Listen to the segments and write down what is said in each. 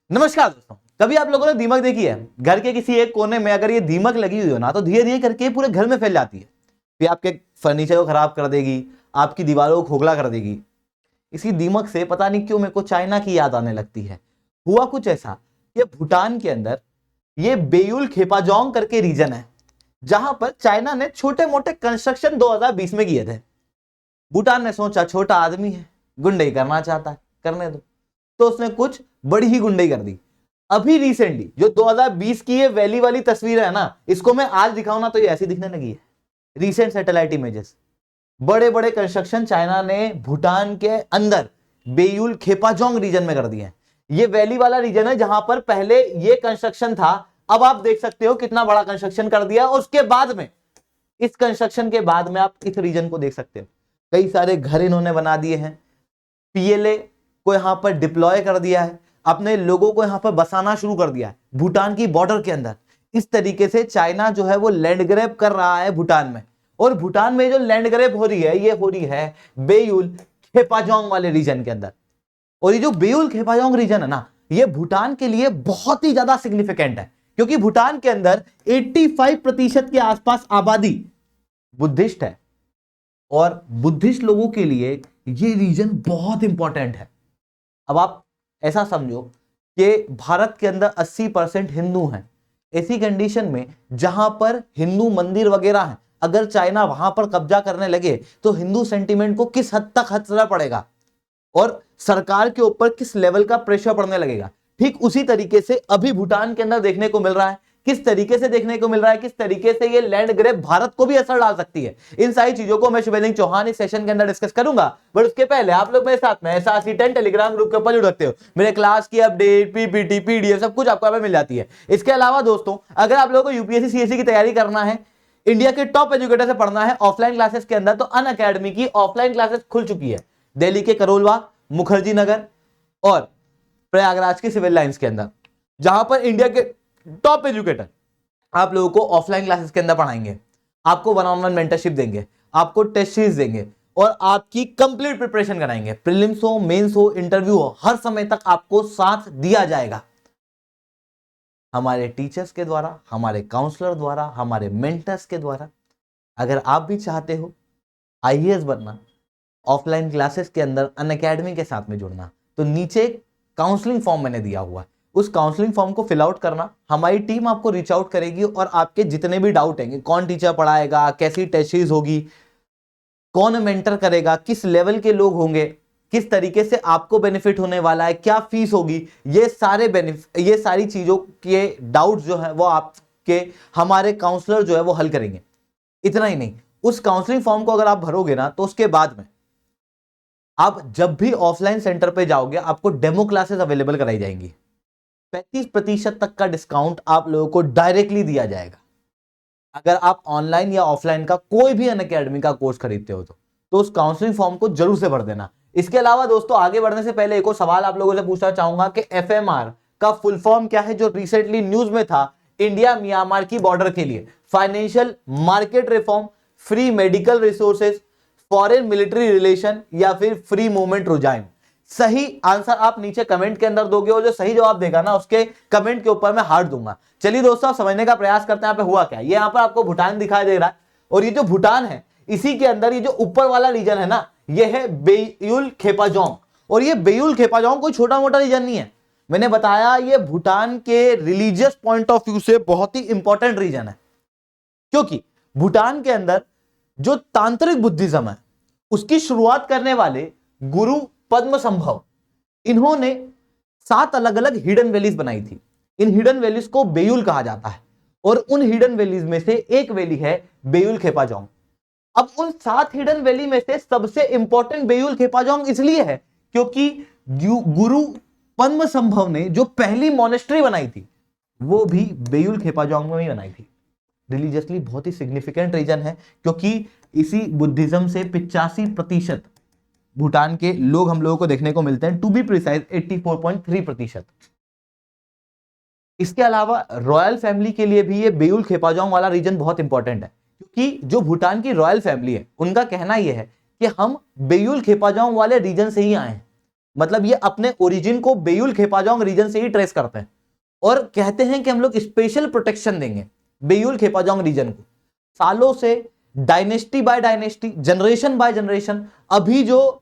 नमस्कार दोस्तों, कभी आप लोगों ने दीमक देखी है? घर के किसी एक कोने में अगर ये दीमक लगी हुई हो ना, तो धीरे धीरे करके पूरे घर में फैल जाती है। फिर आपके फर्नीचर को खराब कर देगी, आपकी दीवारों को खोखला कर देगी। इसी दीमक से पता नहीं क्यों मेरे को चाइना की याद आने लगती है। हुआ कुछ ऐसा कि भूटान के अंदर ये बेयुल खेपाजोंग करके रीजन है, जहां पर चाइना ने छोटे मोटे कंस्ट्रक्शन 2020 में किए थे। भूटान ने सोचा छोटा आदमी है, गुंडई करना चाहता है, करने दो, तो उसने कुछ बड़ी ही गुंडई कर दी। अभी रिसेंटली जो 2020 की ये वैली वाली तस्वीर है ना, इसको मैं आज दिखाऊं ना तो ये ऐसी दिखने लगी है। रिसेंट सैटेलाइट इमेजेस, बड़े बड़े कंस्ट्रक्शन चाइना ने भूटान के अंदर बेयुल खेपाजोंग रीजन में कर दिए हैं। ये वैली वाला रीजन है जहां पर पहले ये कंस्ट्रक्शन था। अब आप देख सकते हो कितना बड़ा कंस्ट्रक्शन कर दिया। उसके बाद में, इस कंस्ट्रक्शन के बाद में आप इस रीजन को देख सकते हो, कई सारे घर इन्होंने बना दिए हैं। पीएलए को यहां पर डिप्लॉय कर दिया है, अपने लोगों को यहां पर बसाना शुरू कर दिया है भूटान की बॉर्डर के अंदर। इस तरीके से चाइना जो है वो लैंड ग्रैब कर रहा है भूटान में। और भूटान में जो लैंड ग्रैब हो रही है, ये हो रही है बेयुल खेपाजोंग वाले रीजन के अंदर। और ये जो बेयुल खेपाजोंग रीजन है ना, ये भूटान के लिए बहुत ही ज्यादा सिग्निफिकेंट है, क्योंकि भूटान के अंदर 85% के आसपास आबादी बुद्धिस्ट है। और बुद्धिस्ट लोगों के लिए ये रीजन बहुत इंपॉर्टेंट है। अब आप ऐसा समझो कि भारत के अंदर 80% हिंदू हैं। ऐसी कंडीशन में जहां पर हिंदू मंदिर वगैरह हैं, अगर चाइना वहां पर कब्जा करने लगे तो हिंदू सेंटीमेंट को किस हद तक खतरा पड़ेगा और सरकार के ऊपर किस लेवल का प्रेशर पड़ने लगेगा। ठीक उसी तरीके से अभी भूटान के अंदर देखने को मिल रहा है। किस तरीके से देखने को मिल रहा है, किस तरीके से ये लैंड ग्रैब भारत को भी असर डाल सकती है। इन सारी चीजों को मैं शुभेंद्र चौहान इस सेशन के अंदर डिस्कस करूंगा। बट उसके पहले आप लोग मेरे साथ में SRC10 टेलीग्राम ग्रुप के ऊपर जुड़ सकते हो। मेरे क्लास की अपडेट, पीपीटी, पीडीएफ सब कुछ आपको यहाँ पे मिल जाती है। इसके अलावा दोस्तों, अगर आप लोगों को यूपीएससी सीएससी की तैयारी करना है, इंडिया के टॉप एजुकेटर से पढ़ना है ऑफलाइन क्लासेस के अंदर, तो अनअकैडमी की ऑफलाइन क्लासेस खुल चुकी है दिल्ली के करोलवा, मुखर्जी नगर और प्रयागराज के सिविल लाइंस के अंदर, जहां पर इंडिया के टॉप एजुकेटर आप लोगों को ऑफलाइन क्लासेस के अंदर पढ़ाएंगे, आपको 1-on-1 मेंटरशिप देंगे, आपको टेस्ट सीरीज देंगे और आपकी कंप्लीट प्रिपरेशन कराएंगे। प्रीलिम्स हो, मेंस हो, इंटरव्यू हो, हर समय तक आपको साथ दिया जाएगा हमारे टीचर्स के द्वारा, हमारे काउंसलर द्वारा, हमारे मेंटर्स के द्वारा। अगर आप भी चाहते हो आईएएस बनना, ऑफलाइन क्लासेस के अंदर अनअकैडमी के साथ में जुड़ना, तो नीचे काउंसलिंग फॉर्म मैंने दिया हुआ है, उस काउंसलिंग फॉर्म को फिल आउट करना। हमारी टीम आपको रीच आउट करेगी और आपके जितने भी डाउट हैं, कौन टीचर पढ़ाएगा, कैसी टेस्ट सीरीज होगी, कौन मेंटर करेगा, किस लेवल के लोग होंगे, किस तरीके से आपको बेनिफिट होने वाला है, क्या फीस होगी, ये सारी चीजों के डाउट जो है वो आपके हमारे काउंसलर जो है वो हल करेंगे। इतना ही नहीं, उस काउंसलिंग फॉर्म को अगर आप भरोगे ना, तो उसके बाद में आप जब भी ऑफलाइन सेंटर पे जाओगे, आपको डेमो क्लासेस अवेलेबल कराई जाएंगी। 35% तक का डिस्काउंट आप लोगों को डायरेक्टली दिया जाएगा अगर आप ऑनलाइन या ऑफलाइन का कोई भी अनअकैडमी का कोर्स खरीदते हो तो उस काउंसलिंग फॉर्म को जरूर से भर देना। इसके अलावा दोस्तों, आगे बढ़ने से पहले एक और सवाल आप लोगों से पूछना चाहूंगा कि FMR का फुल फॉर्म क्या है, जो रिसेंटली न्यूज में था। इंडिया म्यांमार की बॉर्डर के लिए financial market reform, free medical resources, foreign military relation या फिर फ्री मूवमेंट रुझान। सही आंसर आप नीचे कमेंट के अंदर दोगे और जो सही जवाब देगा ना, उसके कमेंट के ऊपर मैं हार्ट दूंगा। चलिए दोस्तों, आप समझने का प्रयास करते हैं यहाँ पे हुआ क्या। ये यहाँ पर आपको भूटान दिखाई दे रहा है और ये जो भूटान है, इसी के अंदर ये जो ऊपर वाला रीजन है ना, ये है बेयुल खेपाजोंग। और ये बेयुल खेपाजोंग कोई छोटा मोटा रीजन नहीं है। मैंने बताया ये भूटान के रिलीजियस पॉइंट ऑफ व्यू से बहुत ही इंपॉर्टेंट रीजन है, क्योंकि भूटान के अंदर जो तांत्रिक बुद्धिज्म है, उसकी शुरुआत करने वाले गुरु पद्मसंभव, इन्होंने 7 अलग अलग हिडन वैलीज बनाई थी। इन हिडन वैलीज को बेयुल कहा जाता है और उन हिडन वैलीज में से एक वैली है बेयुल खेपाजोंग। अब उन 7 हिडन वैली में से सबसे इंपॉर्टेंट बेयुल खेपाजोंग इसलिए है क्योंकि गुरु पद्मसंभव ने जो पहली मॉनेस्ट्री बनाई थी, वो भी बेयुल खेपाजोंग में ही बनाई थी। रिलीजियसली बहुत ही सिग्निफिकेंट रीजन है, क्योंकि इसी बुद्धिज्म से 85% भूटान के लोग हम लोगों को देखने को मिलते हैं, टू बी प्रिसाइज 84.3%। इसके अलावा रॉयल फैमिली के लिए भी ये बेयुल खेपाजोंग वाला रीजन बहुत इंपॉर्टेंट है, क्योंकि जो भूटान की रॉयल फैमिली है, उनका कहना यह है कि हम बेयुल खेपाजोंग वाले रीजन से ही आए हैं। मतलब ये अपने ओरिजिन को बेयुल खेपाजोंग रीजन से ही ट्रेस करते हैं और कहते हैं कि हम लोग स्पेशल प्रोटेक्शन देंगे बेयुल खेपाजोंग रीजन को। सालों से, dynasty by dynasty, generation by generation, अभी जो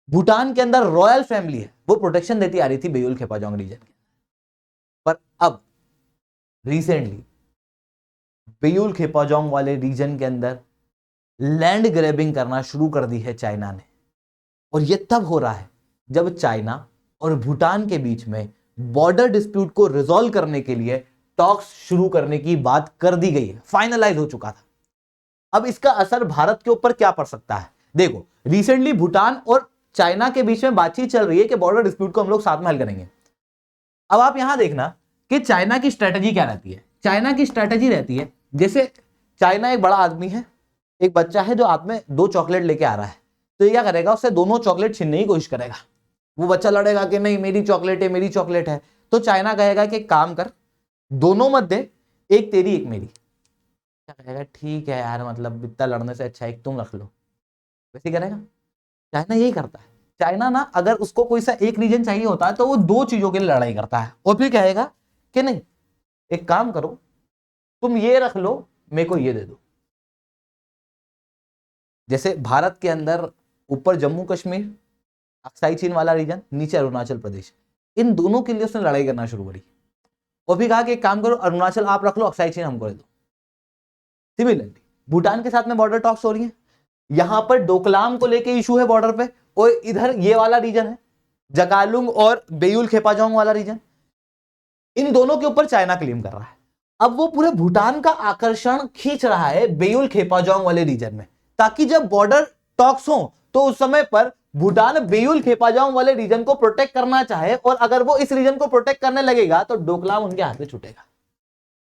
भूटान के अंदर रॉयल फैमिली है वो प्रोटेक्शन देती आ रही थी बेयुल खेपाजोंग रीजन के। पर अब रिसेंटली बेयुल खेपाजोंग वाले रीजन के अंदर लैंड ग्रैबिंग करना शुरू कर दी है चाइना ने। और यह तब हो रहा है जब चाइना और भूटान के बीच में बॉर्डर डिस्प्यूट को रिजॉल्व करने के लिए टॉक्स शुरू करने की बात कर दी गई है, फाइनलाइज हो चुका था। अब इसका असर भारत के ऊपर क्या पड़ सकता है? देखो, रिसेंटली भूटान और चाइना के बीच में बातचीत चल रही है कि बॉर्डर डिस्प्यूट को हम लोग साथ में हल करेंगे। अब आप यहां देखना कि चाइना की स्ट्रेटजी क्या रहती है। चाइना की स्ट्रेटजी रहती है, जैसे चाइना एक बड़ा आदमी है, एक बच्चा है जो हाथ में 2 चॉकलेट लेके आ रहा है, तो ये क्या करेगा, उससे दोनों चॉकलेट छीनने की कोशिश करेगा। वो बच्चा लड़ेगा कि नहीं मेरी चॉकलेट है, मेरी चॉकलेट है। तो चाइना कहेगा कि एक काम कर, दोनों मत दे, एक तेरी एक मेरी। क्या कहेगा, ठीक है यार, मतलब इतना लड़ने से अच्छा एक तुम रख लो, वैसे करेगा। चाइना यही करता है। चाइना ना, अगर उसको कोई सा एक रीजन चाहिए होता है तो वो 2 चीजों के लिए लड़ाई करता है और फिर कहेगा कि नहीं एक काम करो, तुम ये रख लो, मेरे को ये दे दो। जैसे भारत के अंदर ऊपर जम्मू कश्मीर, अक्साई चीन वाला रीजन, नीचे अरुणाचल प्रदेश, इन दोनों के लिए उसने लड़ाई करना शुरू करी और फिर कहा कि एक काम करो, अरुणाचल आप रख लो, अक्साई चीन हमको दे दो। सिमिलरली भूटान के साथ में बॉर्डर टॉक्स हो रही है। यहां पर डोकलाम को लेके इशू है बॉर्डर पे, और इधर ये वाला रीजन है जकालुंग और बेयुल खेपाजोंग वाला रीजन, इन दोनों के ऊपर चाइना क्लेम कर रहा है। अब वो पूरे भूटान का आकर्षण खींच रहा है बेयुल खेपाजोंग वाले रीजन में, ताकि जब बॉर्डर टॉक्स हो तो उस समय पर भूटान बेयुल खेपाजोंग वाले रीजन को प्रोटेक्ट करना चाहे, और अगर वो इस रीजन को प्रोटेक्ट करने लगेगा तो डोकलाम उनके हाथ में छूटेगा।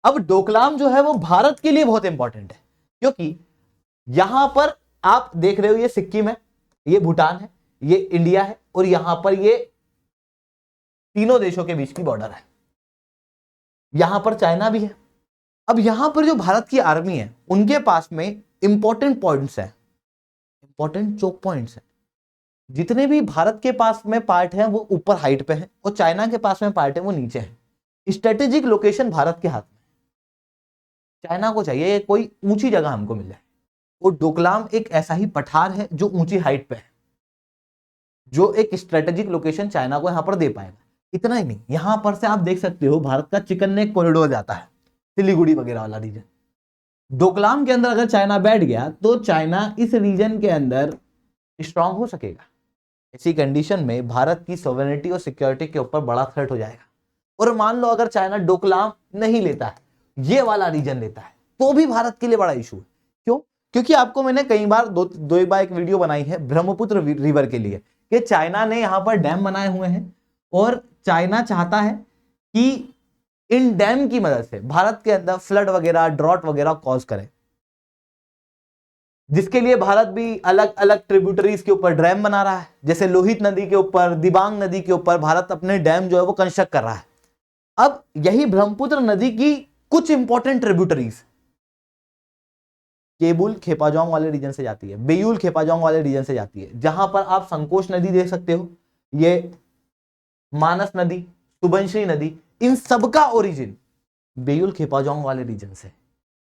अब डोकलाम जो है वो भारत के लिए बहुत इंपॉर्टेंट है, क्योंकि यहां पर आप देख रहे हो ये सिक्किम है, ये भूटान है, ये इंडिया है, और यहां पर ये तीनों देशों के बीच की बॉर्डर है। यहां पर चाइना भी है। अब यहां पर जो भारत की आर्मी है उनके पास में इंपॉर्टेंट पॉइंट्स है, इंपॉर्टेंट चोक पॉइंट्स है। जितने भी भारत के पास में पार्ट है वो ऊपर हाइट पे है, और चाइना के पास में पार्ट है वो नीचे है। स्ट्रेटेजिक लोकेशन भारत के हाथ में, चाइना को चाहिए कोई ऊंची जगह हमको मिल जाए, और डोकलाम एक ऐसा ही पठार है जो ऊंची हाइट पे है, जो एक स्ट्रेटेजिक लोकेशन चाइना को यहां पर दे पाएगा। इतना ही नहीं, यहां पर से आप देख सकते हो भारत का चिकन नेक कॉरिडोर जाता है, सिलीगुड़ी वगैरह वाला रीजन। डोकलाम के अंदर अगर चाइना बैठ गया तो चाइना इस रीजन के अंदर स्ट्रांग हो सकेगा। ऐसी कंडीशन में भारत की सॉवरेनिटी और सिक्योरिटी के ऊपर बड़ा थ्रेट हो जाएगा। और मान लो अगर चाइना डोकलाम नहीं लेता है, ये वाला रीजन लेता है, तो भी भारत के लिए बड़ा इशू है। क्यों? क्योंकि आपको मैंने कई बार दो बार एक वीडियो बनाई है ब्रह्मपुत्र रिवर के लिए, कि चाइना ने यहां पर डैम बनाए हुए हैं और चाइना चाहता है कि इन डैम की मदद से भारत के अंदर फ्लड वगैरह, ड्रॉट वगैरह कॉज करे, जिसके लिए भारत भी अलग अलग ट्रिब्यूटरीज के ऊपर डैम बना रहा है। जैसे लोहित नदी के ऊपर, दिबांग नदी के ऊपर भारत अपने डैम जो है वो कंस्ट्रक्ट कर रहा है। अब यही ब्रह्मपुत्र नदी की कुछ इंपॉर्टेंट ट्रिब्यूटरीज केबुल खेपाजोंग वाले रीजन से जाती है, बेयुल खेपाजोंग वाले रीजन से जाती है, जहां पर आप संकोच नदी देख सकते हो, ये मानस नदी, सुबनश्री नदी, इन सबका ओरिजिन बेयुल खेपाजोंग वाले रीजन से।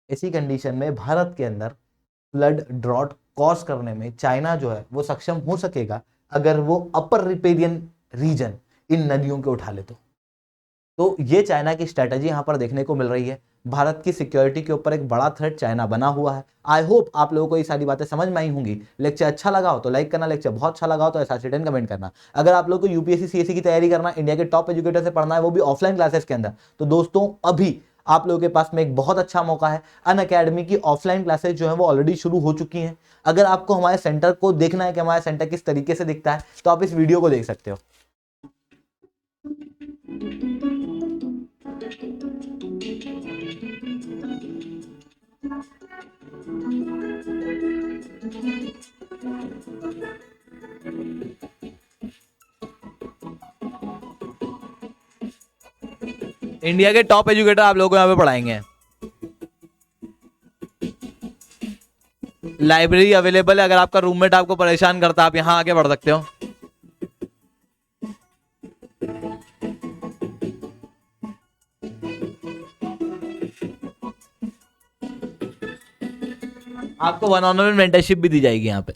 ऐसी कंडीशन में भारत के अंदर फ्लड, ड्रॉट कॉज करने में चाइना जो है वो सक्षम हो सकेगा, अगर वो अपर रिपेरियन रीजन इन नदियों के उठा ले तो ये चाइना की स्ट्रेटजी यहां पर देखने को मिल रही है। भारत की सिक्योरिटी के ऊपर एक बड़ा थ्रेट चाइना बना हुआ है। आई होप आप लोगों को ये सारी बातें समझ में आई होंगी। लेक्चर अच्छा लगा हो तो लाइक करना, लेक्चर बहुत अच्छा लगा हो तो ऐसा 10 कमेंट करना। अगर आप लोगों को यूपीएससी सीएससी की तैयारी करना, इंडिया के टॉप एजुकेटर से पढ़ना है, वो भी ऑफलाइन क्लासेस के अंदर, तो दोस्तों अभी आप लोगों के पास में एक बहुत अच्छा मौका है। अनअकैडमी की ऑफलाइन क्लासेस जो है वो ऑलरेडी शुरू हो चुकी हैं। अगर आपको हमारे सेंटर को देखना है कि हमारा सेंटर किस तरीके से दिखता है, तो आप इस वीडियो को देख सकते हो। इंडिया के टॉप एजुकेटर आप लोगों को यहाँ पे पढ़ाएंगे। लाइब्रेरी अवेलेबल है, अगर आपका रूममेट आपको परेशान करता है आप यहाँ आके पढ़ सकते हो। आपको 1-on-1 मेंटरशिप भी दी जाएगी यहाँ पे।